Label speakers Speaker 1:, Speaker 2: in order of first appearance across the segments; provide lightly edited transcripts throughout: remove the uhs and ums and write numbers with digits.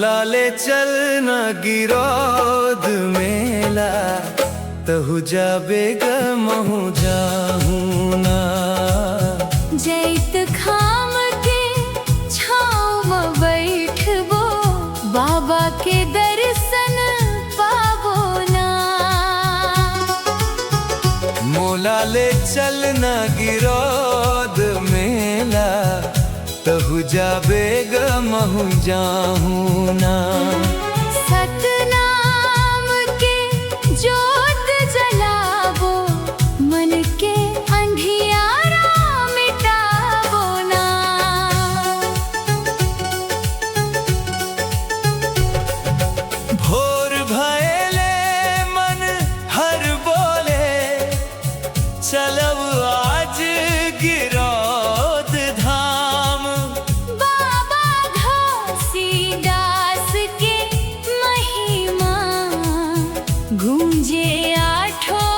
Speaker 1: मोला ले चलना गिरौद मेला, तहु जाबे महू जाहूँ ना।
Speaker 2: जैत खाम के छाँव में बैठबो, बाबा के दर्शन पाबो ना।
Speaker 1: मोला ले चलना गिरौद मेला, तहु जाबे महू जाहूँ ना।
Speaker 2: सतनाम के जोत जलाबो, मन के अंधियारा मिटाबो ना।
Speaker 1: भोर भयले मन हर बोले, चलब आज गिरौद धाम।
Speaker 2: बाबा घासीदास के महिमा, गूंजे आठों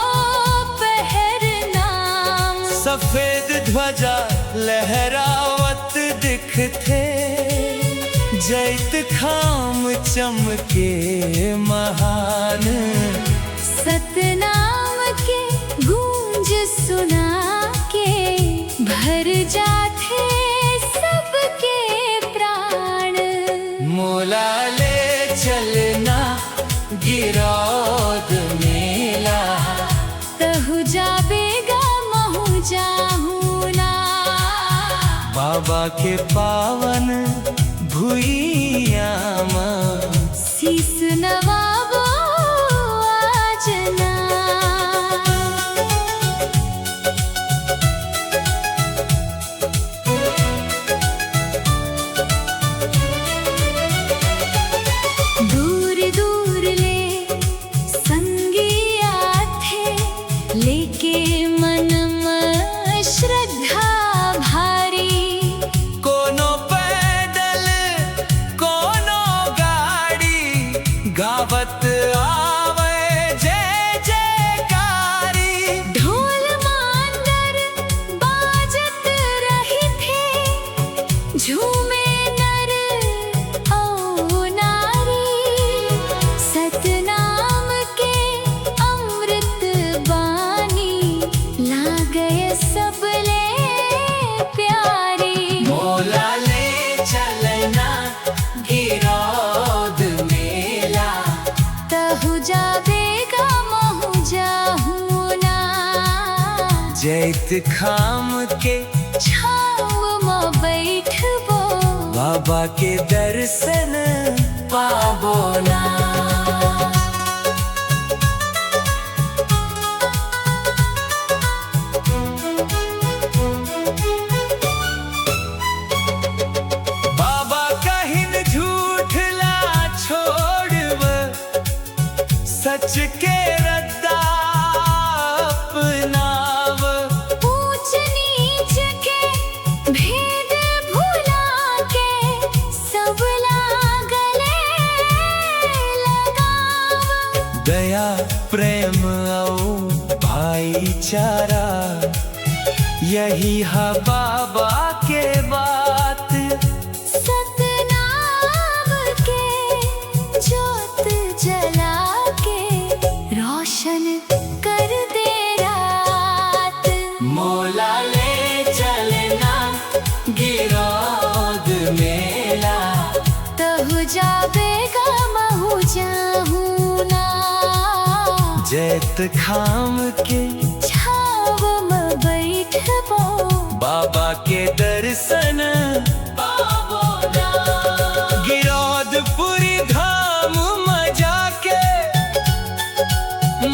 Speaker 2: पहर नाम।
Speaker 1: सफेद ध्वजा लहरावत दिखते, जैत खाम चमके महान।
Speaker 2: सतनाम के गूंज सुना के, भर जाते सबके प्राण।
Speaker 1: मोला ले चलना गिरौद मेला,
Speaker 2: तहु जाबेगा महू जाहूँ ना।
Speaker 1: बाबा के पावन भुइया में
Speaker 2: शीस नवाबो आज ना। दूर दूर ले संगिया थे, लेके मन में श्रद्धा भारी।
Speaker 1: कोनो पैदल कोनो गाड़ी, गावत आवे जय जयकारी।
Speaker 2: ढोल मांदर बाजत रही थे, झूमे नर ओ नारी। सतनाम के अमृत बानी, लागे सबले प्यारी।
Speaker 1: मोला ले चलना गिरौद मेला,
Speaker 2: तहु जाबेगा महू जाहूँ ना।
Speaker 1: जैत खाम के
Speaker 2: छाँव में बैठबो,
Speaker 1: बाबा के दर्शन पाबो ना। बाबा कहिन झूठ ला छोड़ब, सच के रद्दा अपनाव।
Speaker 2: ऊंच नीच के भेद भुला के, सब लागले लगाव।
Speaker 1: दया प्रेम और भाईचारा, यही है बाबा के बात।
Speaker 2: सतनाम के जोत जला के, रोशन कर दे रात।
Speaker 1: मोला ले चलना गिरौद मेला,
Speaker 2: तहु जाबेगा महू जाहूँ ना।
Speaker 1: जैत खाम के
Speaker 2: छाँव में बैठबो,
Speaker 1: बाबा के दर्शन पाबो ना। गिरौदपुरी धाम में जाके,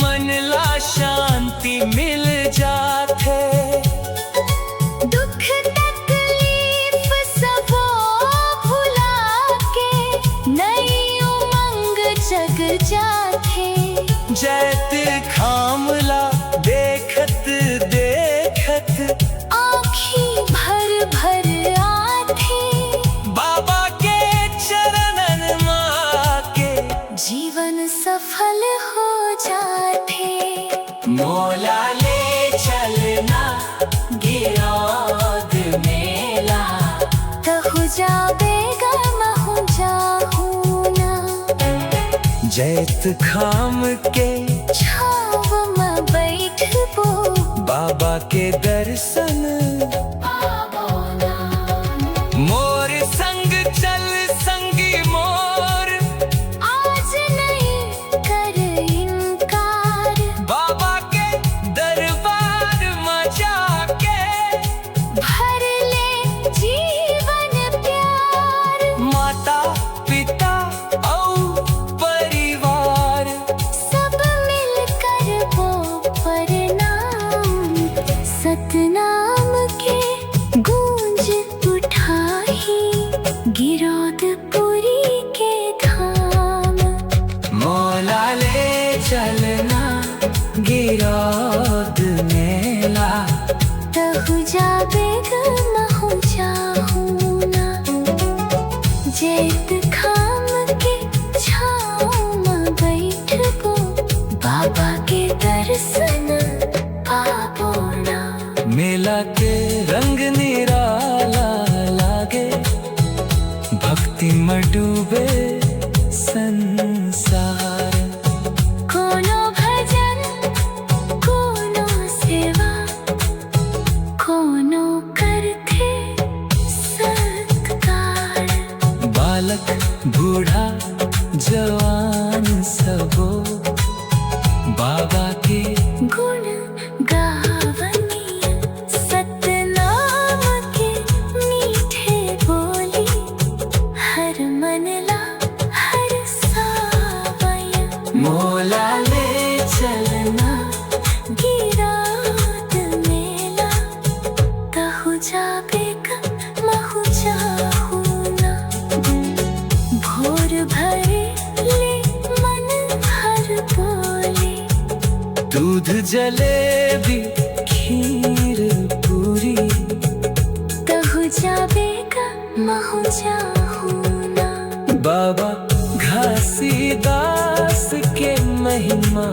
Speaker 1: मन ला शांति मिल जाते।
Speaker 2: दुख तकलीफ सबो भुला के, नई उमंग जग जाते।
Speaker 1: जैत खामला देखत देखत,
Speaker 2: आँखी भर भर आथे।
Speaker 1: बाबा के चरणन माँ के,
Speaker 2: जीवन सफल हो जाते।
Speaker 1: मोला ले चलना गिरौद मेला,
Speaker 2: तहु जाबेगा महू जाहूँ
Speaker 1: जैत खाम के
Speaker 2: छाव में बैठबो
Speaker 1: बाबा के दर्शन
Speaker 2: पाबोना।
Speaker 1: मोर संग चल संगी मोर
Speaker 2: आज नहीं कर इनकार,
Speaker 1: बाबा के दरबार में जाके
Speaker 2: भर ले जीवन प्यार।
Speaker 1: माता पिता और परिवार
Speaker 2: सब मिलकर वो प्रणाम, सतनाम के गूंज उठाही गिरौदपुरी के धाम।
Speaker 1: मौला ले चलना गिरौद मेला,
Speaker 2: तहु जाबे महु जाहूना। जैत खाम के छाँव में बैठबो बाबा के दर्शन पाबोना।
Speaker 1: मेला के रंग निराला लागे, भक्ति में डूबे संसार।
Speaker 2: कोनो भजन कोनो सेवा, कोनो करथे सत्कार।
Speaker 1: बालक बूढ़ा जवान सबो बाबा के
Speaker 2: गुण गावनिया, सतनाम के मीठे बोली हर मनला हर सावया।
Speaker 1: मौला ले चलना
Speaker 2: गिरौद मेला, तहु जाबे महु जाहूना। भोर भरे ले मन भर बोले,
Speaker 1: दूध जलेबी खीर पूरी
Speaker 2: तहु जाबे महु जाहूना।
Speaker 1: बाबा घासीदास के महिमा